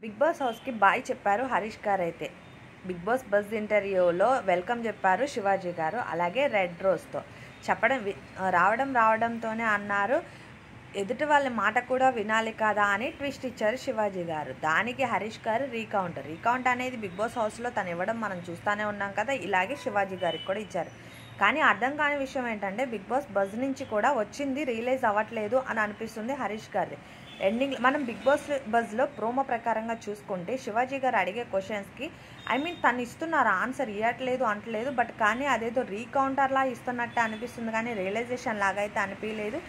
Big boss హౌస్కి bye చెప్పారు హరీష్ గారు. అయితే బిగ్ బాస్ బజ్ ఇంటర్వ్యూలో వెల్కమ్ చెప్పారు శివాజీ గారు. అలాగే రెడ్ రోజ్తో రావడంతోనే అన్నారు, ఎదుటి వాళ్ళ మాట కూడా వినాలి కదా అని ట్విస్ట్ ఇచ్చారు శివాజీ గారు. దానికి హరీష్ గారు రీకౌంట్ అనేది బిగ్ బాస్ హౌస్లో తను ఇవ్వడం మనం చూస్తూనే ఉన్నాం కదా. ఇలాగే శివాజీ గారికి కూడా ఇచ్చారు. కానీ అర్థం కాని విషయం ఏంటంటే బిగ్ బాస్ బజ్ నుంచి కూడా వచ్చింది రియలైజ్ అవ్వట్లేదు అని అనిపిస్తుంది హరీష్ గారి. ఎండింగ్ మనం బిగ్ బాస్ బజ్లో ప్రోమో ప్రకారంగా చూసుకుంటే శివాజీ గారు అడిగే క్వశ్చన్స్కి తను ఇస్తున్నారు ఆన్సర్ ఇవ్వట్లేదు అంటలేదు, బట్ కానీ అదేదో రీకౌంటర్లా ఇస్తున్నట్టే అనిపిస్తుంది కానీ రియలైజేషన్ లాగా అయితే అనిపించలేదు.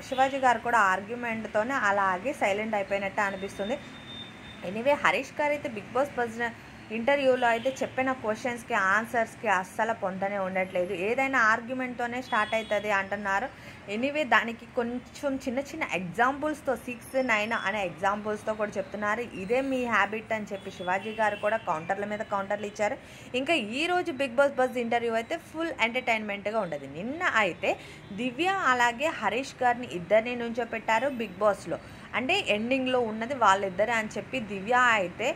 శివాజీ గారు కూడా ఆర్గ్యుమెంట్తోనే అలాగే సైలెంట్ అయిపోయినట్టే అనిపిస్తుంది. ఎనీవే హరీష్ గారు అయితే బిగ్ బాస్ బజ్ ఇంటర్వ్యూలో అయితే చెప్పిన క్వశ్చన్స్కి ఆన్సర్స్కి అస్సలు పొందనే ఉండట్లేదు. ఏదైనా ఆర్గ్యుమెంట్తోనే స్టార్ట్ అవుతుంది అంటున్నారు. ఎనీవే దానికి కొంచెం చిన్న ఎగ్జాంపుల్స్తో 6, 9 అనే ఎగ్జాంపుల్స్తో కూడా చెప్తున్నారు. ఇదే మీ హ్యాబిట్ అని చెప్పి శివాజీ గారు కూడా కౌంటర్ల మీద కౌంటర్లు ఇచ్చారు. ఇంకా ఈరోజు బిగ్ బాస్ బజ్ ఇంటర్వ్యూ అయితే ఫుల్ ఎంటర్టైన్మెంట్గా ఉండదు. నిన్న అయితే దివ్య అలాగే హరీష్ గారిని ఇద్దరిని నుంచోపెట్టారు బిగ్ బాస్లో. అంటే ఎండింగ్లో ఉన్నది వాళ్ళిద్దరే అని చెప్పి దివ్య అయితే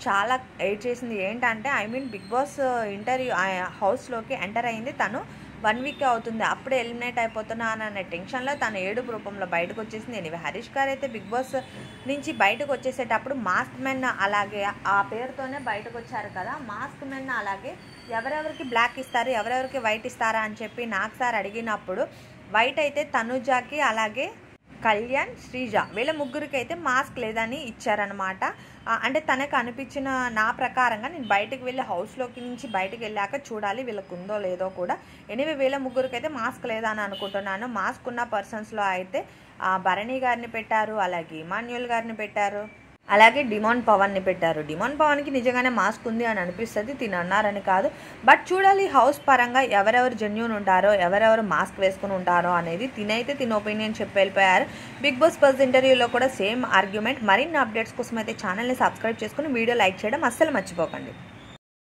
చాలా ఎయిట్ చేసింది. ఏంటంటే బిగ్ బాస్ ఇంటర్వ్యూ హౌస్లోకి ఎంటర్ అయింది తను 1 వీక్ అవుతుంది, అప్పుడే ఎలిమినేట్ అయిపోతున్నాను అనే టెన్షన్లో తను ఏడుపు రూపంలో బయటకు వచ్చేసింది. ఎనివే హరీష్ గారు అయితే బిగ్ బాస్ నుంచి బయటకు వచ్చేసేటప్పుడు మాస్క్ మెన్ అలాగే ఆ పేరుతోనే బయటకు వచ్చారు కదా. మాస్క్ మెన్ అలాగే ఎవరెవరికి బ్లాక్ ఇస్తారు ఎవరెవరికి వైట్ ఇస్తారా అని చెప్పి నాకు సార్ అడిగినప్పుడు వైట్ అయితే తనుజాకి అలాగే కళ్యాణ్, శ్రీజ వీళ్ళ ముగ్గురికి అయితే మాస్క్ లేదని ఇచ్చారనమాట. అంటే తనకు అనిపించిన నా ప్రకారంగా నేను బయటకు వెళ్ళి హౌస్లోకి నుంచి బయటకు వెళ్ళాక చూడాలి వీళ్ళకు ఉందో లేదో కూడా. ఎనివే వీళ్ళ ముగ్గురికి అయితే మాస్క్ లేదని అనుకుంటున్నాను. మాస్క్ ఉన్న పర్సన్స్లో అయితే భరణి గారిని పెట్టారు, అలాగే ఇమాన్యుల్ గారిని పెట్టారు, అలాగే డిమాండ్ పవన్ని పెట్టారు. డిమాండ్ పవన్కి నిజంగానే మాస్క్ ఉంది అని అనిపిస్తుంది, తిని అన్నారని కాదు. బట్ చూడాలి హౌస్ పరంగా ఎవరెవరు జెన్యూన్ ఉంటారో ఎవరెవరు మాస్క్ వేసుకుని ఉంటారో అనేది. తినైతే తిన ఒపీనియన్ చెప్పి వెళ్ళిపోయారు. బిగ్ బాస్ బజ్ ఇంటర్వ్యూలో కూడా సేమ్ ఆర్గ్యుమెంట్. మరిన్ని అప్డేట్స్ కోసం అయితే ఛానల్ని సబ్స్క్రైబ్ చేసుకుని వీడియో లైక్ చేయడం అస్సలు మర్చిపోకండి.